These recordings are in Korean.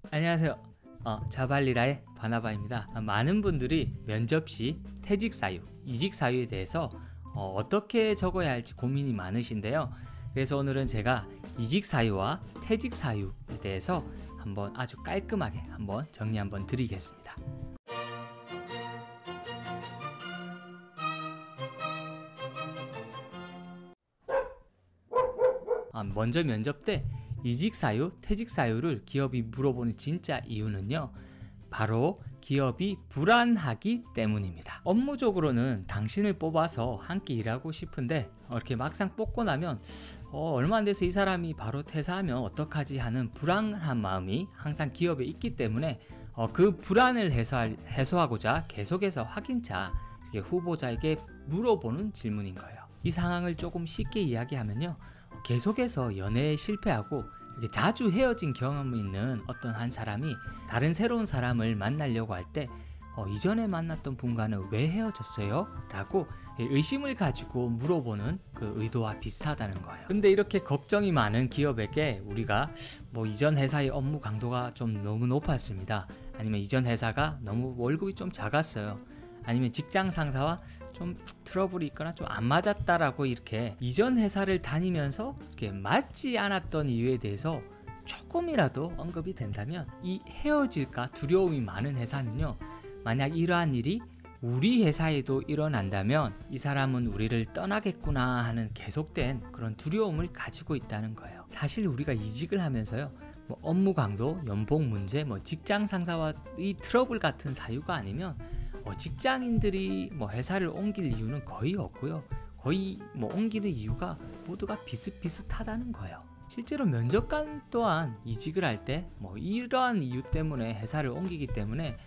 안녕하세요. 자발리라의 바나바입니다. 많은 분들이 면접 시 퇴직 사유, 이직 사유에 대해서 어떻게 적어야 할지 고민이 많으신데요. 그래서 오늘은 제가 이직 사유와 퇴직 사유에 대해서 한번 아주 깔끔하게 한번 정리 한번 드리겠습니다. 먼저 면접 때 이직 사유, 퇴직 사유를 기업이 물어보는 진짜 이유는요, 바로 기업이 불안하기 때문입니다. 업무적으로는 당신을 뽑아서 함께 일하고 싶은데 이렇게 막상 뽑고 나면 얼마 안 돼서 이 사람이 바로 퇴사하면 어떡하지 하는 불안한 마음이 항상 기업에 있기 때문에 그 불안을 해소하고자 계속해서 확인차 후보자에게 물어보는 질문인 거예요. 이 상황을 조금 쉽게 이야기하면요, 계속해서 연애에 실패하고 자주 헤어진 경험이 있는 어떤 한 사람이 다른 새로운 사람을 만나려고 할 때 이전에 만났던 분과는 왜 헤어졌어요? 라고 의심을 가지고 물어보는 그 의도와 비슷하다는 거예요. 근데 이렇게 걱정이 많은 기업에게 우리가 이전 회사의 업무 강도가 좀 너무 높았습니다, 아니면 이전 회사가 너무 월급이 좀 작았어요, 아니면 직장 상사와 좀 트러블이 있거나 좀 안 맞았다라고 이렇게 이전 회사를 다니면서 이렇게 맞지 않았던 이유에 대해서 조금이라도 언급이 된다면, 이 헤어질까 두려움이 많은 회사는요, 만약 이러한 일이 우리 회사에도 일어난다면 이 사람은 우리를 떠나겠구나 하는 계속된 그런 두려움을 가지고 있다는 거예요. 사실 우리가 이직을 하면서요, 업무 강도, 연봉 문제, 직장 상사와의 트러블 같은 사유가 아니면 직장인들이 회사를 옮길 이유는 거의 없고요, 거의 옮기는 이유가 모두가 비슷비슷하다는 거예요. 실제로 면접관 또한 이직을 할 때 이러한 이유 때문에 회사를 옮기기 때문에,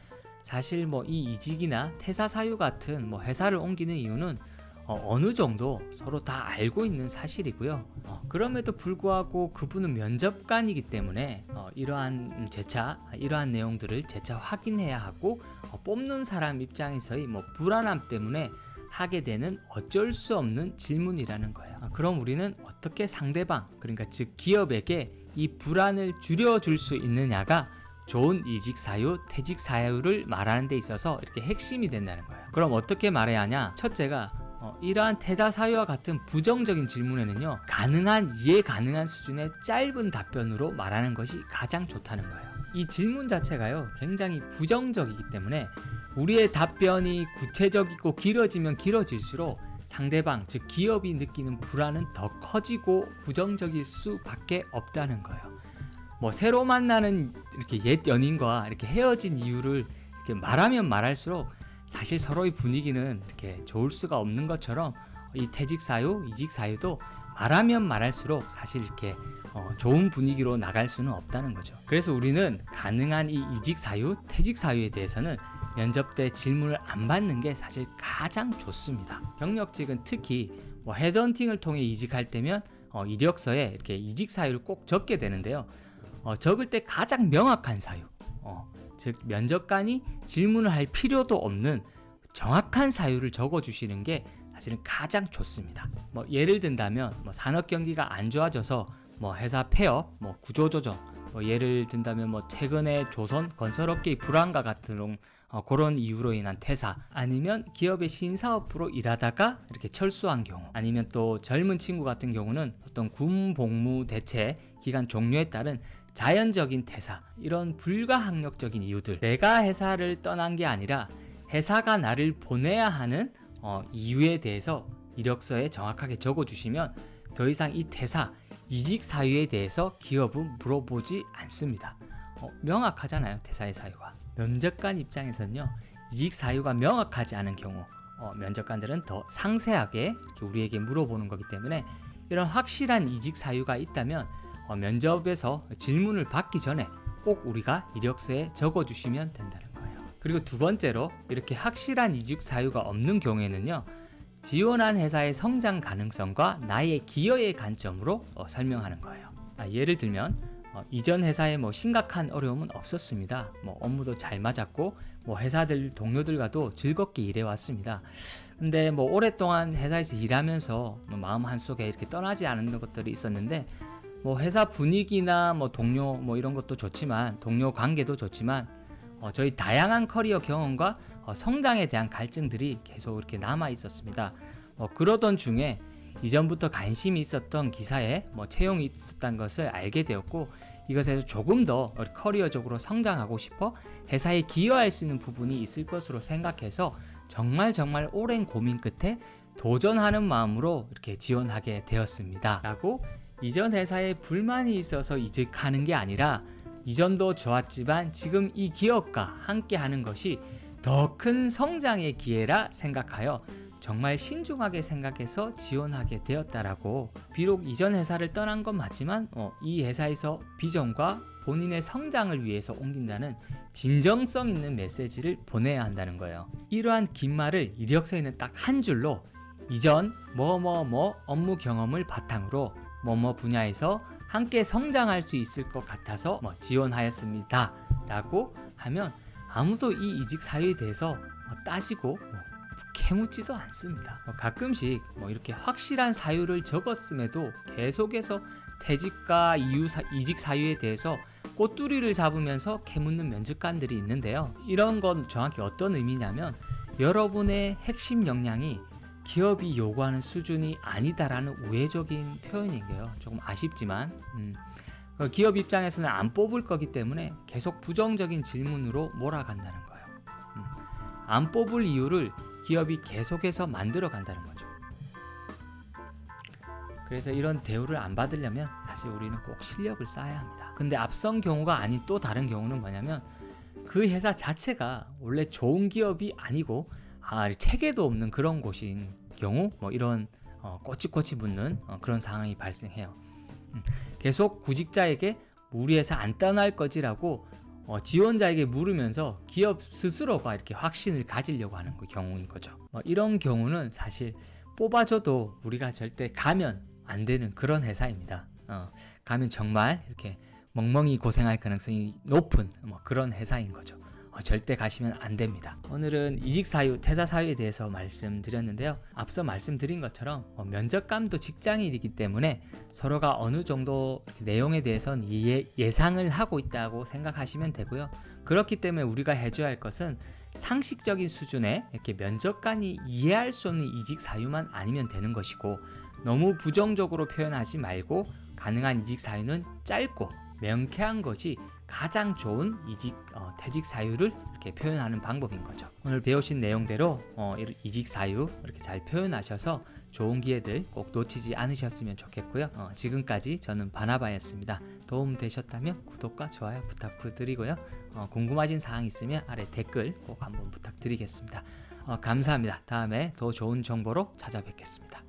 사실 이 이직이나 퇴사 사유 같은 회사를 옮기는 이유는 어느 정도 서로 다 알고 있는 사실이고요. 그럼에도 불구하고 그분은 면접관이기 때문에 이러한 내용들을 재차 확인해야 하고, 뽑는 사람 입장에서의 불안함 때문에 하게 되는 어쩔 수 없는 질문이라는 거예요. 그럼 우리는 어떻게 상대방, 그러니까 즉 기업에게 이 불안을 줄여줄 수 있느냐가 좋은 이직 사유, 퇴직 사유를 말하는 데 있어서 이렇게 핵심이 된다는 거예요. 그럼 어떻게 말해야 하냐? 첫째가 이러한 퇴사 사유와 같은 부정적인 질문에는요, 이해 가능한 수준의 짧은 답변으로 말하는 것이 가장 좋다는 거예요. 이 질문 자체가요, 굉장히 부정적이기 때문에 우리의 답변이 구체적이고 길어지면 길어질수록 상대방, 즉 기업이 느끼는 불안은 더 커지고 부정적일 수밖에 없다는 거예요. 새로 만나는 이렇게 옛 연인과 이렇게 헤어진 이유를 이렇게 말하면 말할수록 사실 서로의 분위기는 이렇게 좋을 수가 없는 것처럼, 이 퇴직 사유, 이직 사유도 말하면 말할수록 사실 이렇게 좋은 분위기로 나갈 수는 없다는 거죠. 그래서 우리는 가능한 이 이직 사유, 퇴직 사유에 대해서는 면접 때 질문을 안 받는 게 사실 가장 좋습니다. 경력직은 특히 헤드헌팅을 통해 이직할 때면 이력서에 이렇게 이직 사유를 꼭 적게 되는데요, 적을 때 가장 명확한 사유, 즉 면접관이 질문을 할 필요도 없는 정확한 사유를 적어주시는 게 사실은 가장 좋습니다. 예를 든다면 산업 경기가 안 좋아져서 회사 폐업, 구조조정, 예를 든다면 최근에 조선 건설업계의 불황과 같은 그런 이유로 인한 퇴사, 아니면 기업의 신사업부로 일하다가 이렇게 철수한 경우, 아니면 또 젊은 친구 같은 경우는 어떤 군 복무 대체 기간 종료에 따른 자연적인 퇴사, 이런 불가항력적인 이유들, 내가 회사를 떠난 게 아니라 회사가 나를 보내야 하는 이유에 대해서 이력서에 정확하게 적어주시면 더 이상 이 퇴사, 이직 사유에 대해서 기업은 물어보지 않습니다. 명확하잖아요, 퇴사의 사유가. 면접관 입장에서는요, 이직 사유가 명확하지 않은 경우 면접관들은 더 상세하게 이렇게 우리에게 물어보는 거기 때문에, 이런 확실한 이직 사유가 있다면 면접에서 질문을 받기 전에 꼭 우리가 이력서에 적어주시면 된다는 거예요. 그리고 두 번째로, 이렇게 확실한 이직 사유가 없는 경우에는요, 지원한 회사의 성장 가능성과 나의 기여의 관점으로 설명하는 거예요. 예를 들면 이전 회사에 심각한 어려움은 없었습니다. 업무도 잘 맞았고 회사들 동료들과도 즐겁게 일해왔습니다. 근데 오랫동안 회사에서 일하면서 마음 한속에 이렇게 떠나지 않는 것들이 있었는데 뭐 회사 분위기나 뭐 동료 뭐 이런 것도 좋지만, 동료 관계도 좋지만 저희 다양한 커리어 경험과 성장에 대한 갈증들이 계속 이렇게 남아 있었습니다. 그러던 중에 이전부터 관심이 있었던 기사에 채용이 있었다는 것을 알게 되었고, 이것에서 조금 더 커리어적으로 성장하고 싶어 회사에 기여할 수 있는 부분이 있을 것으로 생각해서 정말 오랜 고민 끝에 도전하는 마음으로 이렇게 지원하게 되었습니다. 라고 이전 회사에 불만이 있어서 이직하는 게 아니라, 이전도 좋았지만 지금 이 기업과 함께 하는 것이 더 큰 성장의 기회라 생각하여 정말 신중하게 생각해서 지원하게 되었다라고. 비록 이전 회사를 떠난 건 맞지만 이 회사에서 비전과 본인의 성장을 위해서 옮긴다는 진정성 있는 메시지를 보내야 한다는 거예요. 이러한 긴 말을 이력서에는 딱 한 줄로, 이전 뭐뭐뭐 업무 경험을 바탕으로 뭐뭐 분야에서 함께 성장할 수 있을 것 같아서 지원하였습니다 라고 하면 아무도 이 이직 사유에 대해서 따지고 캐묻지도 않습니다. 가끔씩 이렇게 확실한 사유를 적었음에도 계속해서 퇴직과 이직 사유에 대해서 꼬투리를 잡으면서 캐묻는 면접관들이 있는데요. 이런 건 정확히 어떤 의미냐면, 여러분의 핵심 역량이 기업이 요구하는 수준이 아니다라는 우회적인 표현인 게요. 조금 아쉽지만 기업 입장에서는 안 뽑을 거기 때문에 계속 부정적인 질문으로 몰아간다는 거예요. 안 뽑을 이유를 기업이 계속해서 만들어 간다는 거죠. 그래서 이런 대우를 안 받으려면 사실 우리는 꼭 실력을 쌓아야 합니다. 근데 앞선 경우가 아닌 또 다른 경우는 뭐냐면, 그 회사 자체가 원래 좋은 기업이 아니고 체계도 없는 그런 곳인 경우 이런 꼬치꼬치 묻는 그런 상황이 발생해요. 계속 구직자에게 우리 회사 안 떠날 거지라고 지원자에게 물으면서 기업 스스로가 이렇게 확신을 가지려고 하는 경우인 거죠. 이런 경우는 사실 뽑아줘도 우리가 절대 가면 안 되는 그런 회사입니다. 가면 정말 이렇게 멍멍이 고생할 가능성이 높은 그런 회사인 거죠. 절대 가시면 안 됩니다. 오늘은 이직 사유, 퇴사 사유에 대해서 말씀드렸는데요. 앞서 말씀드린 것처럼 면접관도 직장인이기 때문에 서로가 어느 정도 내용에 대해서는 예상을 하고 있다고 생각하시면 되고요. 그렇기 때문에 우리가 해줘야 할 것은 상식적인 수준의 이렇게 면접관이 이해할 수 없는 이직 사유만 아니면 되는 것이고, 너무 부정적으로 표현하지 말고 가능한 이직 사유는 짧고 명쾌한 것이 가장 좋은 퇴직 사유를 이렇게 표현하는 방법인 거죠. 오늘 배우신 내용대로 이직 사유 이렇게 잘 표현하셔서 좋은 기회들 꼭 놓치지 않으셨으면 좋겠고요. 지금까지 저는 바나바였습니다. 도움 되셨다면 구독과 좋아요 부탁드리고요. 궁금하신 사항 있으면 아래 댓글 꼭 한번 부탁드리겠습니다. 감사합니다. 다음에 더 좋은 정보로 찾아뵙겠습니다.